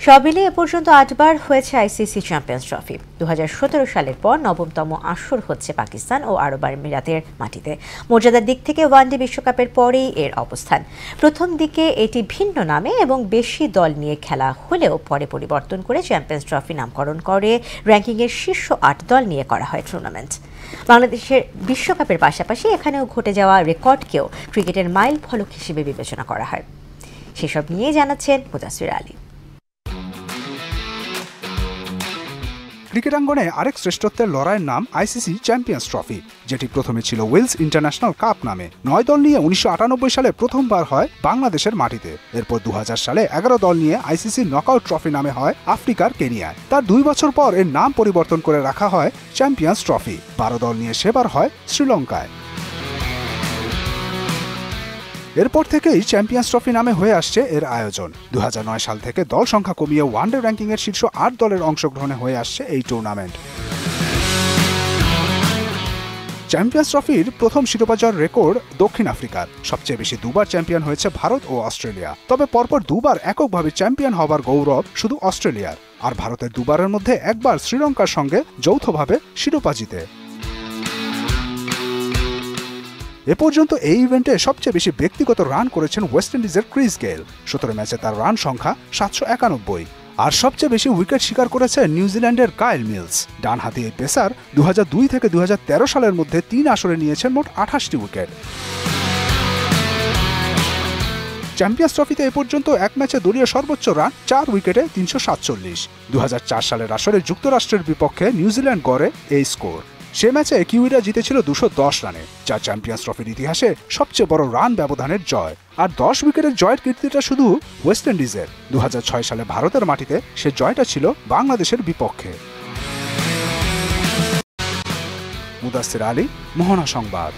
সব মিলিয়ে এ পর্যন্ত 8 বার হয়েছে আইসিসি চ্যাম্পিয়ন্স ট্রফি। 2017 সালের পর নবমতম আসর হচ্ছে পাকিস্তান ও আরব আমিরাতের মাটিতে। মর্যাদার দিক থেকে ওয়ানডে বিশ্বকাপের পরেই এর অবস্থান। প্রথম দিকে এটি ভিন্ন নামে এবং বেশি দল নিয়ে খেলা হলেও পরে পরিবর্তন করে চ্যাম্পিয়ন্স ট্রফি নামকরণ করে র্যাঙ্কিংয়ের শীর্ষ 8 দল নিয়ে করা হয় টুর্নামেন্ট। বাংলাদেশের বিশ্বকাপের পাশাপাশি এখানেও ঘটে যাওয়া রেকর্ডকেও ক্রিকেটের মাইল ফলক হিসেবে বিবেচনা করা হয়। সেসব নিয়ে জানাচ্ছেন মুদাসসির আলী। ক্রিকেটাঙ্গনে আরেক শ্রেষ্ঠত্বের লড়াইয়ের নাম আইসিসি চ্যাম্পিয়ন্স ট্রফি, যেটি প্রথমে ছিল ওয়েলস ইন্টারন্যাশনাল কাপ নামে। 9 দল নিয়ে 1998 সালে প্রথমবার হয় বাংলাদেশের মাটিতে। এরপর 2000 সালে 11 দল নিয়ে আইসিসি নকআউট ট্রফি নামে হয় আফ্রিকার কেনিয়ায়। তার 2 বছর পর এর নাম পরিবর্তন করে রাখা হয় চ্যাম্পিয়ন্স ট্রফি। 12 দল নিয়ে সেবার হয় শ্রীলঙ্কায়। এরপর থেকেই চ্যাম্পিয়ন্স ট্রফি নামে হয়ে আসছে এর আয়োজন। 2009 সাল থেকে দল সংখ্যা কমিয়ে ওয়ানডে র্যাঙ্কিংয়ের শীর্ষ 8 দলের অংশগ্রহণে হয়ে আসছে এই টুর্নামেন্ট। চ্যাম্পিয়ন্স ট্রফির প্রথম শিরোপা জয়ের রেকর্ড দক্ষিণ আফ্রিকার। সবচেয়ে বেশি 2 বার চ্যাম্পিয়ন হয়েছে ভারত ও অস্ট্রেলিয়া। তবে পরপর 2 বার এককভাবে চ্যাম্পিয়ন হবার গৌরব শুধু অস্ট্রেলিয়ার। আর ভারতের 2 বারের মধ্যে 1 বার শ্রীলঙ্কার সঙ্গে যৌথভাবে শিরোপা জিতে। এ পর্যন্ত এই ইভেন্টে সবচেয়ে বেশি ব্যক্তিগত রান করেছেন ওয়েস্ট ইন্ডিজের ক্রিস গেইল। 17 ম্যাচে তার রান সংখ্যা 791। আর সবচেয়ে বেশি উইকেট শিকার করেছে নিউজিল্যান্ডের কাইল মিলস। ডানহাতি এই পেসার 2002 থেকে 2013 সালের মধ্যে 3 আসরে নিয়েছেন মোট 28টি উইকেট। চ্যাম্পিয়ন্স ট্রফিতে এ পর্যন্ত এক ম্যাচে দলীয় সর্বোচ্চ রান 4 উইকেটে 347। 2004 সালের আসরে যুক্তরাষ্ট্রের বিপক্ষে নিউজিল্যান্ড গড়ে এই স্কোর। সে ম্যাচে কিউইরা জিতেছিল 210 রানে, যা চ্যাম্পিয়ন্স ট্রফির ইতিহাসে সবচেয়ে বড় রান ব্যবধানের জয়। আর 10 উইকেটের জয়ের কীর্তিটা শুধু ওয়েস্ট ইন্ডিজের। 2006 সালে ভারতের মাটিতে সে জয়টা ছিল বাংলাদেশের বিপক্ষে। মুদাসসির আলী, মোহনা সংবাদ।